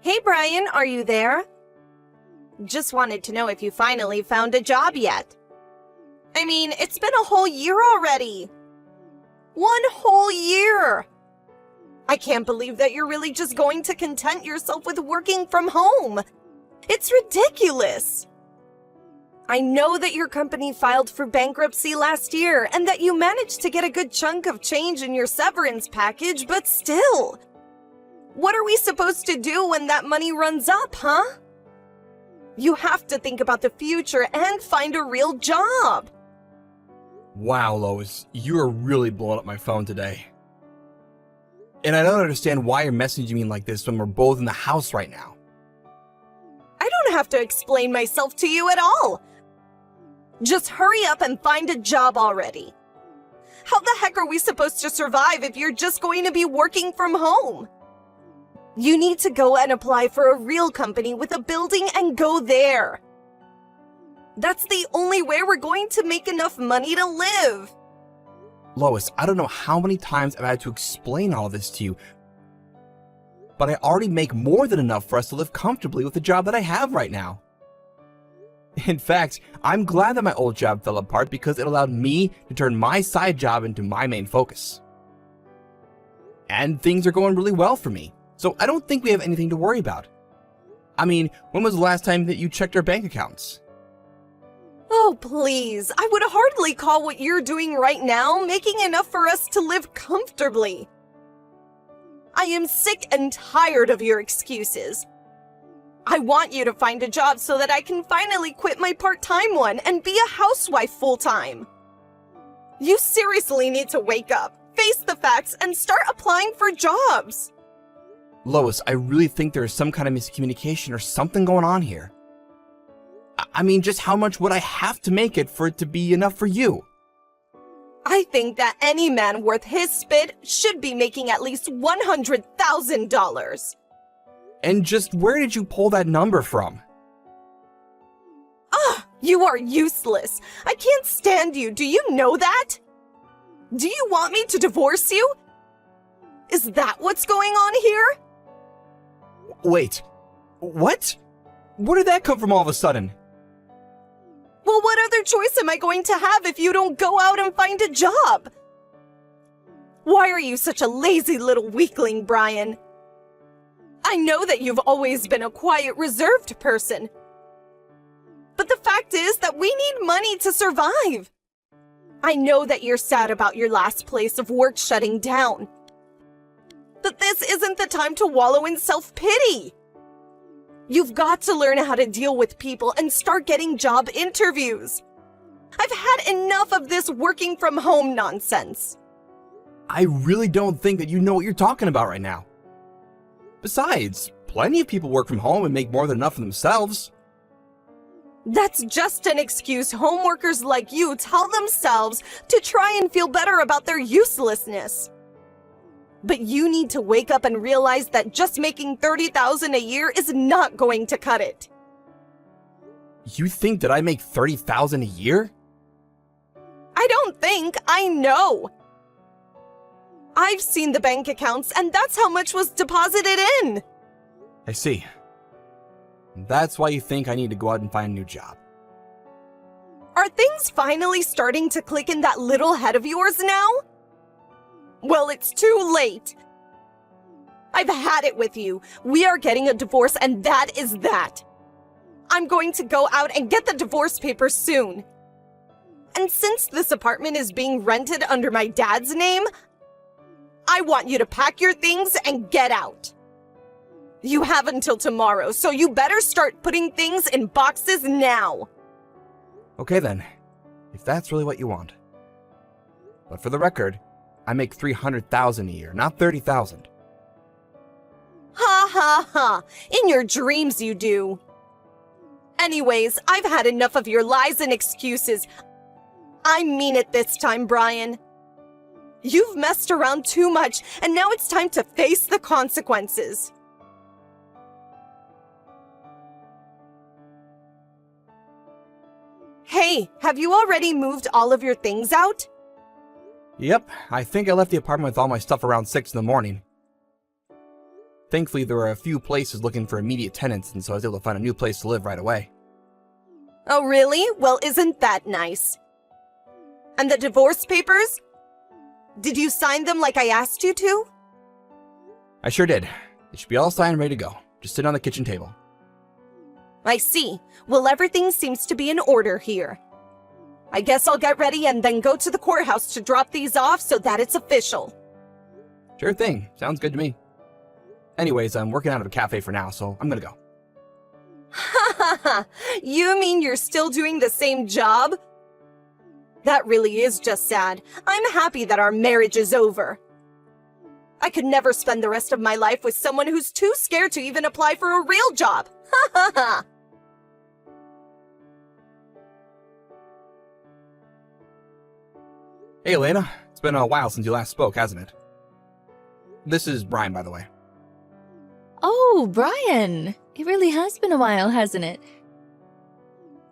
Hey Brian, are you there? Just wanted to know if you finally found a job yet. I mean, it's been a whole year already. 1 whole year! I can't believe that you're really just going to content yourself with working from home. It's ridiculous. I know that your company filed for bankruptcy last year and that you managed to get a good chunk of change in your severance package, but still. What are we supposed to do when that money runs up, huh? You have to think about the future and find a real job. Wow, Lois, you are really blowing up my phone today. And I don't understand why you're messaging me like this when we're both in the house right now. I don't have to explain myself to you at all. Just hurry up and find a job already. How the heck are we supposed to survive if you're just going to be working from home? You need to go and apply for a real company with a building and go there. That's the only way we're going to make enough money to live. Lois, I don't know how many times I've had to explain all this to you, but I already make more than enough for us to live comfortably with the job that I have right now. In fact, I'm glad that my old job fell apart because it allowed me to turn my side job into my main focus. And things are going really well for me, so I don't think we have anything to worry about. I mean, when was the last time that you checked our bank accounts? Oh, please. I would hardly call what you're doing right now making enough for us to live comfortably. I am sick and tired of your excuses. I want you to find a job so that I can finally quit my part-time one and be a housewife full-time. You seriously need to wake up, face the facts, and start applying for jobs. Lois, I really think there is some kind of miscommunication or something going on here. I mean, just how much would I have to make it for it to be enough for you? I think that any man worth his spit should be making at least $100,000. And just where did you pull that number from? You are useless. I can't stand you. Do you know that? Do you want me to divorce you? Is that what's going on here? Wait, what? Where did that come from all of a sudden? Well, what other choice am I going to have if you don't go out and find a job? Why are you such a lazy little weakling, Brian? I know that you've always been a quiet, reserved person. But the fact is that we need money to survive. I know that you're sad about your last place of work shutting down. But this isn't the time to wallow in self-pity. You've got to learn how to deal with people and start getting job interviews. I've had enough of this working from home nonsense. I really don't think that you know what you're talking about right now. Besides, plenty of people work from home and make more than enough for themselves. That's just an excuse home workers like you tell themselves to try and feel better about their uselessness. But you need to wake up and realize that just making $30,000 a year is not going to cut it. You think that I make $30,000 a year? I don't think, I know. I've seen the bank accounts and that's how much was deposited in. I see. That's why you think I need to go out and find a new job. Are things finally starting to click in that little head of yours now? Well, it's too late. I've had it with you. We are getting a divorce and that is that. I'm going to go out and get the divorce papers soon. And since this apartment is being rented under my dad's name, I want you to pack your things and get out. You have until tomorrow, so you better start putting things in boxes now. Okay then, if that's really what you want. But for the record, I make $300,000 a year, not $30,000. Ha ha ha, in your dreams you do. Anyways, I've had enough of your lies and excuses. I mean it this time, Brian. You've messed around too much, and now it's time to face the consequences. Hey, have you already moved all of your things out? Yep, I think I left the apartment with all my stuff around 6 in the morning. Thankfully, there were a few places looking for immediate tenants, and so I was able to find a new place to live right away. Oh, really? Well, isn't that nice? And the divorce papers? Did you sign them like I asked you to? I sure did. They should be all signed and ready to go. Just sit on the kitchen table. I see. Well, everything seems to be in order here. I guess I'll get ready and then go to the courthouse to drop these off so that it's official. Sure thing. Sounds good to me. Anyways, I'm working out of a cafe for now, so I'm gonna go. Ha ha ha! You mean you're still doing the same job? That really is just sad. I'm happy that our marriage is over. I could never spend the rest of my life with someone who's too scared to even apply for a real job. Ha ha ha! Hey, Elena. It's been a while since you last spoke, hasn't it? This is Brian, by the way. Oh, Brian! It really has been a while, hasn't it?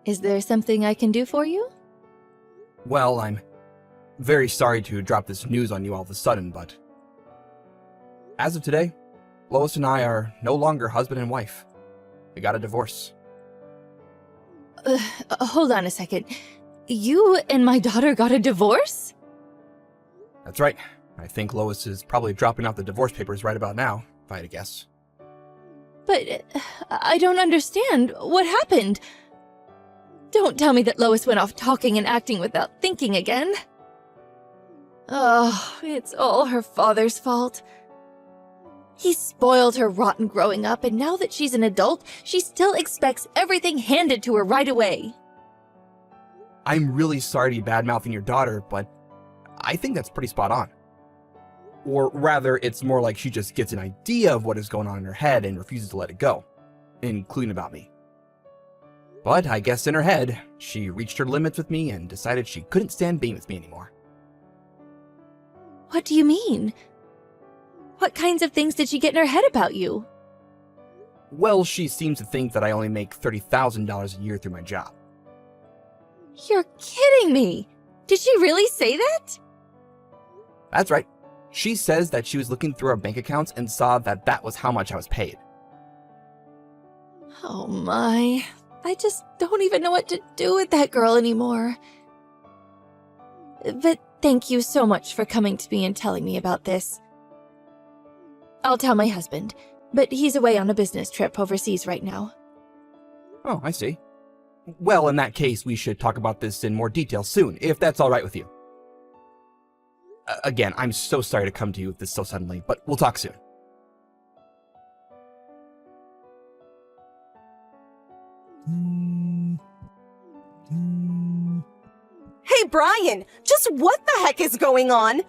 Is there something I can do for you? Well, I'm very sorry to drop this news on you all of a sudden, but as of today, Lois and I are no longer husband and wife. We got a divorce. Hold on a second. You and my daughter got a divorce? That's right. I think Lois is probably dropping off the divorce papers right about now, if I had to guess. But I don't understand. What happened? Don't tell me that Lois went off talking and acting without thinking again. Oh, it's all her father's fault. He spoiled her rotten growing up, and now that she's an adult, she still expects everything handed to her right away. I'm really sorry to be bad-mouthing your daughter, but I think that's pretty spot on. Or rather, it's more like she just gets an idea of what is going on in her head and refuses to let it go, including about me. But I guess in her head, she reached her limits with me and decided she couldn't stand being with me anymore. What do you mean? What kinds of things did she get in her head about you? Well, she seems to think that I only make $30,000 a year through my job. You're kidding me! Did she really say that? That's right. She says that she was looking through our bank accounts and saw that that was how much I was paid. Oh my. I just don't even know what to do with that girl anymore. But thank you so much for coming to me and telling me about this. I'll tell my husband, but he's away on a business trip overseas right now. Oh, I see. Well, in that case, we should talk about this in more detail soon, if that's all right with you. Again, I'm so sorry to come to you with this so suddenly, but we'll talk soon. Hey, Brian! Just what the heck is going on?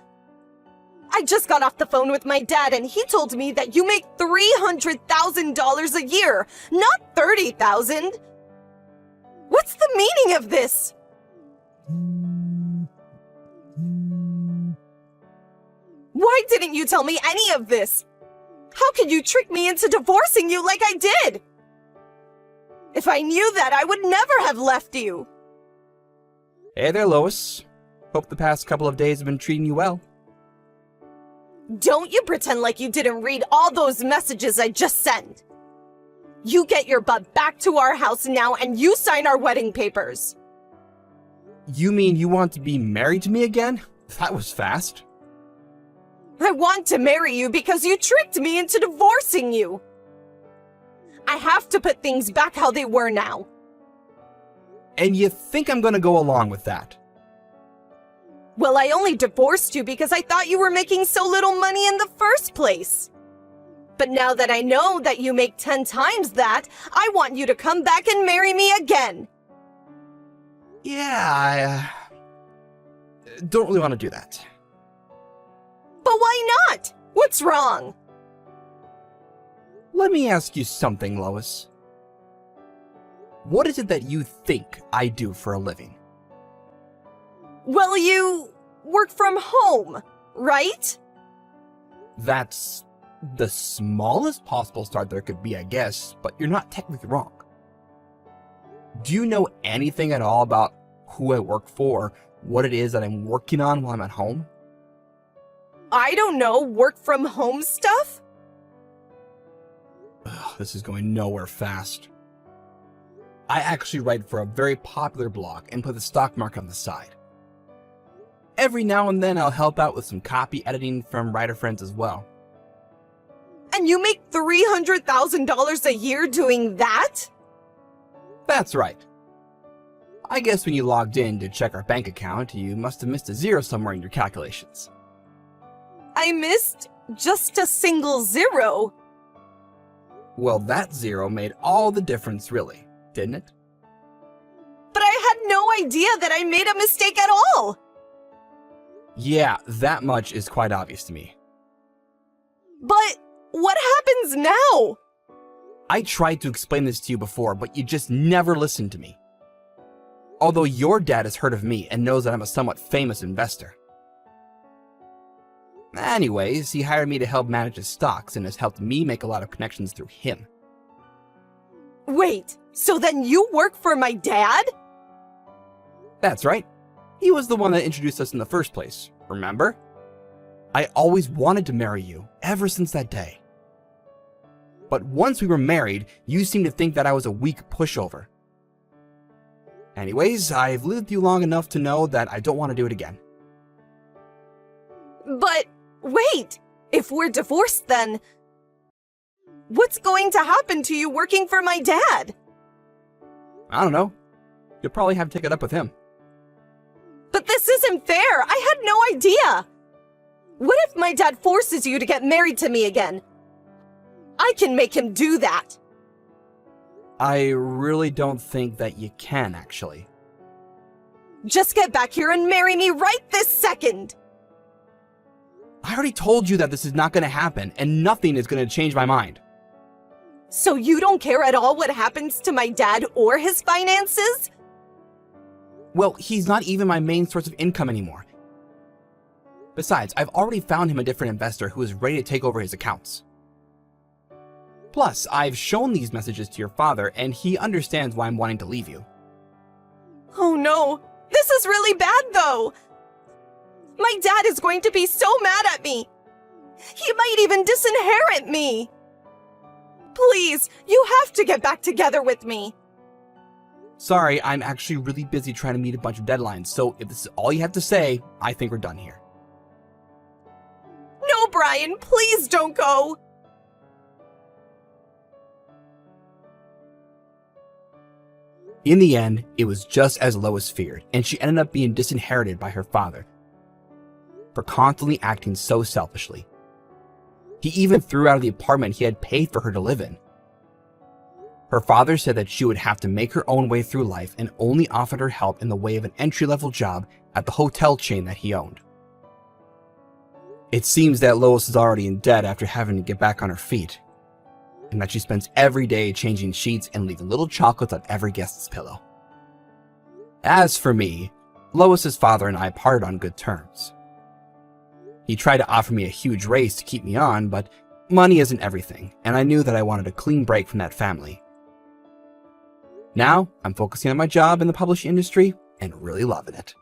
I just got off the phone with my dad and he told me that you make $300,000 a year, not $30,000. What's the meaning of this? Why didn't you tell me any of this? How could you trick me into divorcing you like I did? If I knew that, I would never have left you. Hey there, Lois. Hope the past couple of days have been treating you well. Don't you pretend like you didn't read all those messages I just sent. You get your butt back to our house now and you sign our wedding papers. You mean you want to be married to me again? That was fast. I want to marry you because you tricked me into divorcing you. I have to put things back how they were now. And you think I'm gonna go along with that? Well, I only divorced you because I thought you were making so little money in the first place. But now that I know that you make 10 times that, I want you to come back and marry me again. Yeah, I don't really want to do that. But why not? What's wrong? Let me ask you something, Lois. What is it that you think I do for a living? Well, you work from home, right? That's the smallest possible start there could be, I guess, but you're not technically wrong. Do you know anything at all about who I work for, what it is that I'm working on while I'm at home? I don't know, work from home stuff? this is going nowhere fast. I actually write for a very popular blog and put the stock market on the side. Every now and then I'll help out with some copy editing from writer friends as well. And you make $300,000 a year doing that? That's right. I guess when you logged in to check our bank account, you must have missed a zero somewhere in your calculations. I missed just a single zero. Well, that zero made all the difference, really, didn't it? But I had no idea that I made a mistake at all. Yeah, that much is quite obvious to me. But what happens now? I tried to explain this to you before, but you just never listened to me. Although your dad has heard of me and knows that I'm a somewhat famous investor. Anyways, he hired me to help manage his stocks and has helped me make a lot of connections through him. Wait, so then you work for my dad? That's right. He was the one that introduced us in the first place, remember? I always wanted to marry you, ever since that day. But once we were married, you seemed to think that I was a weak pushover. Anyways, I've lived with you long enough to know that I don't want to do it again. But wait, if we're divorced then, what's going to happen to you working for my dad? I don't know. You'll probably have to take it up with him. But this isn't fair. I had no idea. What if my dad forces you to get married to me again? I can make him do that. I really don't think that you can, actually. Just get back here and marry me right this second. I already told you that this is not going to happen, and nothing is going to change my mind. So you don't care at all what happens to my dad or his finances? Well, he's not even my main source of income anymore. Besides, I've already found him a different investor who is ready to take over his accounts. Plus, I've shown these messages to your father, and he understands why I'm wanting to leave you. Oh no, this is really bad though. My dad is going to be so mad at me. He might even disinherit me. Please, you have to get back together with me. Sorry, I'm actually really busy trying to meet a bunch of deadlines, so if this is all you have to say, I think we're done here. No, Brian, please don't go. In the end, it was just as Lois feared, and she ended up being disinherited by her father for constantly acting so selfishly. He even threw out of the apartment he had paid for her to live in. Her father said that she would have to make her own way through life and only offered her help in the way of an entry-level job at the hotel chain that he owned. It seems that Lois is already in debt after having to get back on her feet, and that she spends every day changing sheets and leaving little chocolates on every guest's pillow. As for me, Lois's father and I parted on good terms. He tried to offer me a huge raise to keep me on, but money isn't everything, and I knew that I wanted a clean break from that family. Now, I'm focusing on my job in the publishing industry and really loving it.